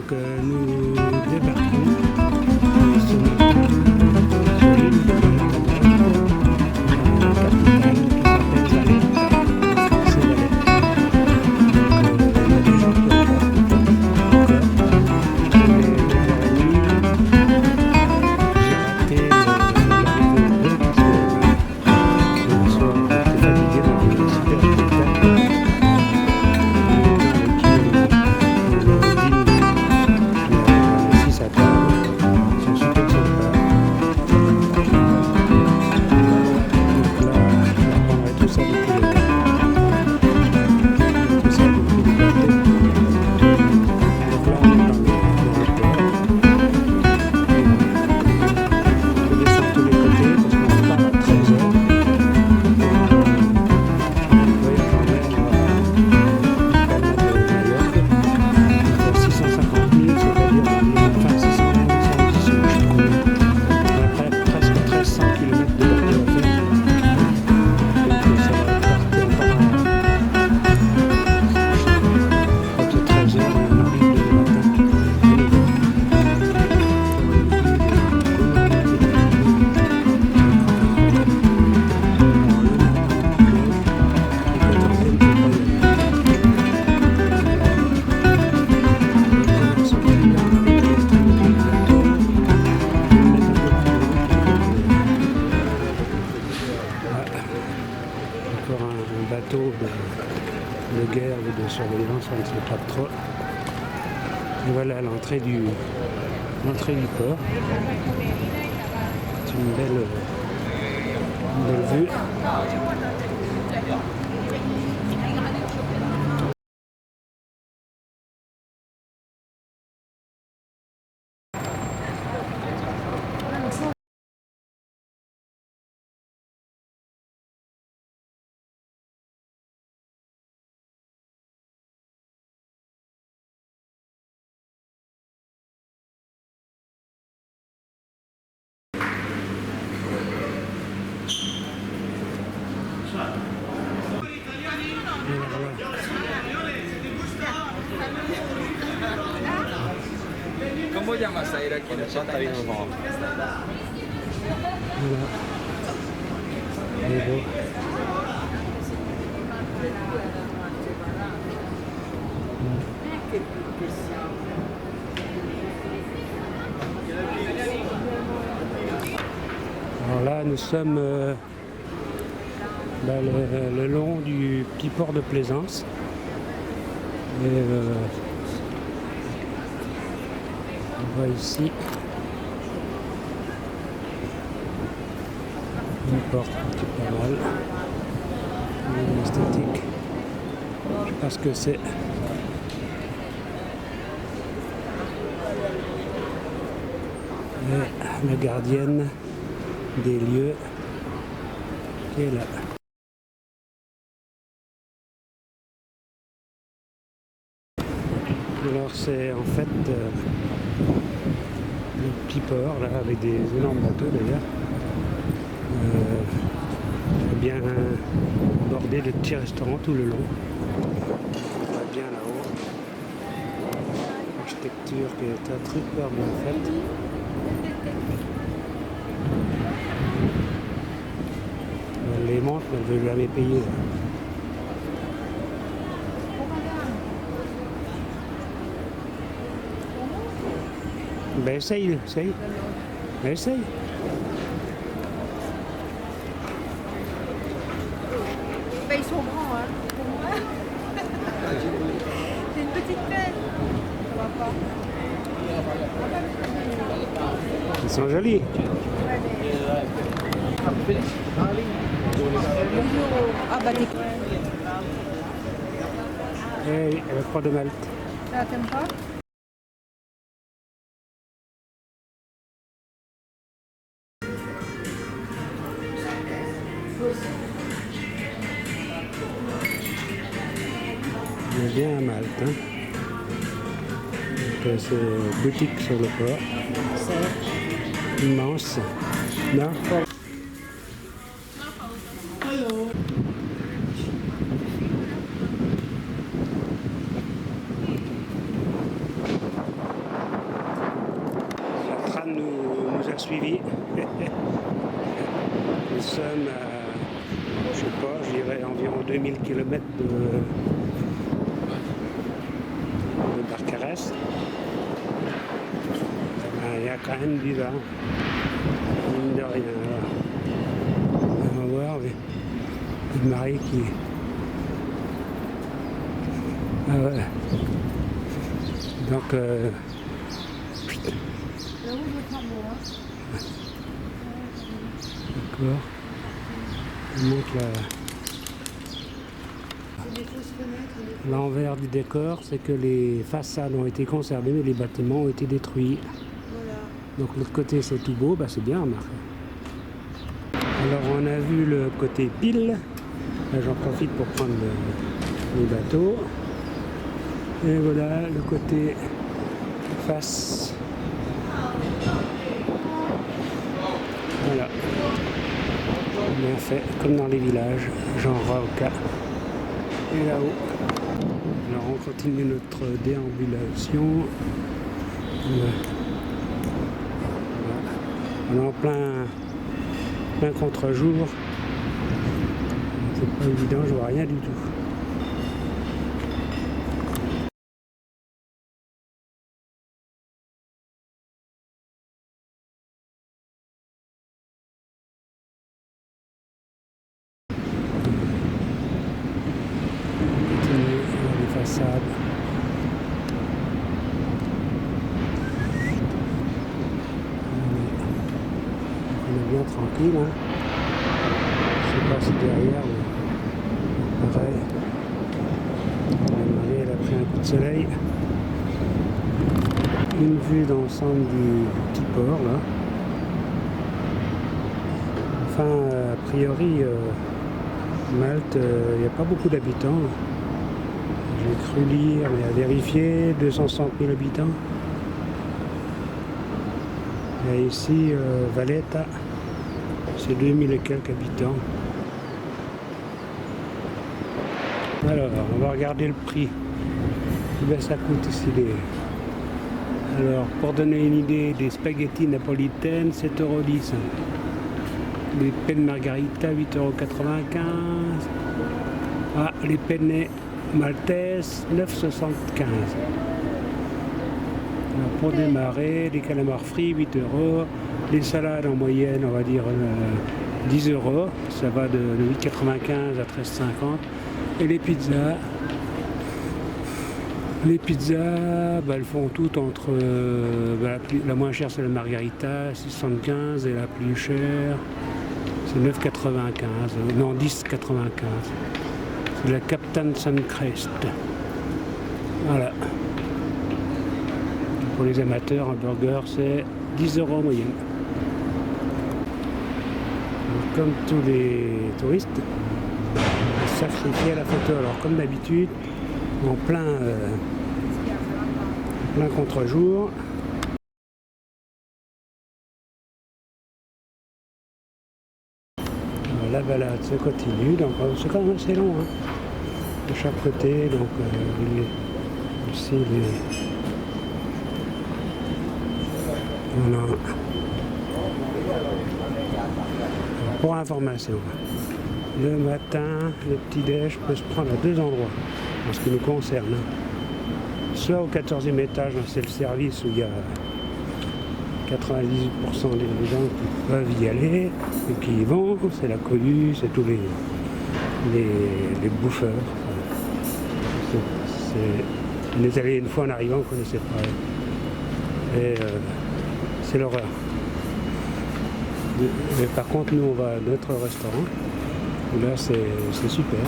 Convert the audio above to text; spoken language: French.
Donc nous débarquons ce matin sur l'île de la capitale qui s'appelle Valette, en français Valette. Donc il y a des gens qui ont encore. J'ai raté l'arrivée au vol parce que le soir j'étais fatigué, donc j'étais super spectacle. Encore un bateau de guerre ou de surveillance, on ne sait pas trop. Et voilà l'entrée du port. C'est une belle vue. ¿Cómo llamas a ir aquí en el Santa Voilà. Et bon. Alors là, nous sommes le long du petit port de Plaisance. Et on voit ici une porte qui est pas mal, une esthétique, je sais pas ce que c'est. Et la gardienne des lieux qui est là. Alors c'est en fait le petit port là avec des énormes bateaux d'ailleurs, bien bordé de petits restaurants tout le long. On voit bien là-haut l'architecture qui est un truc super bien faite. Les montres ne veulent jamais payer. Ben essaye. Ben essaye. Ben, ils sont grands, hein, pour moi. C'est une petite peine. Ça va pas. Ils sont jolis. Ah bah t'es... Et le port de Malte. Ça t'aime pas? On est bien à Malte. Hein. Donc c'est boutique sur le port. C'est immense. Non? suivi. Nous sommes à, je sais pas, je dirais environ 2000 km de Barcarès. Il y a quand même du vent, mine de rien. Alors, on va voir, mais le mari qui... Ah ouais. Donc, La route de Clermont, hein. D'accord. On montre C'est des fausses fenêtres. l'envers du décor, c'est que les façades ont été conservées, mais les bâtiments ont été détruits. Voilà. Donc l'autre côté c'est tout beau, bah, c'est bien remarqué. Alors on a vu le côté pile. Là j'en profite pour prendre les bateaux. Et voilà le côté face. Voilà. Bien fait, comme dans les villages, genre Raoka. Et là-haut. Alors on continue notre déambulation. Voilà. On est en plein contre-jour. C'est pas évident, je vois rien du tout. Les façades. On est bien tranquille. Hein. Je sais pas si derrière, mais pareil. Elle a pris un coup de soleil. Une vue d'ensemble du petit port là. Enfin, a priori, Malte, il n'y a pas beaucoup d'habitants. J'ai cru lire, mais à vérifier, 260 000 habitants. Et ici, Valletta, c'est 2000 et quelques habitants. Alors, on va regarder le prix. Combien ça coûte ici Alors, pour donner une idée, des spaghettis napolitaines, 7,10 €. Les penne margarita, 8,95 €. Ah, les penne maltaises, 9,75 €. Pour démarrer, les calamars frits, 8 €. Les salades en moyenne, on va dire 10 €. Ça va de 8,95 à 13,50 €. Et les pizzas, bah, elles font toutes entre... bah, la moins chère, c'est la margarita, 6,75 €. Et la plus chère, c'est 9,95 €. Non, 10,95 €. C'est la Captain Suncrest. Voilà. Pour les amateurs, un burger, c'est 10 € en moyenne. Donc, comme tous les touristes, on sacrifie à la photo. Alors, comme d'habitude, en plein contre-jour. La balade se continue, donc c'est quand même assez long. Hein. De chaque côté, donc ici voilà. Pour information, le matin, le petit-déj peut se prendre à deux endroits, en ce qui nous concerne. Soit au 14e étage, c'est le service où il y a 98% des gens qui peuvent y aller et qui y vont, c'est la cohue, c'est tous les bouffeurs. On est allé une fois en arrivant, on ne connaissait pas. Et c'est l'horreur. Mais par contre, nous on va à notre restaurant, où là c'est super.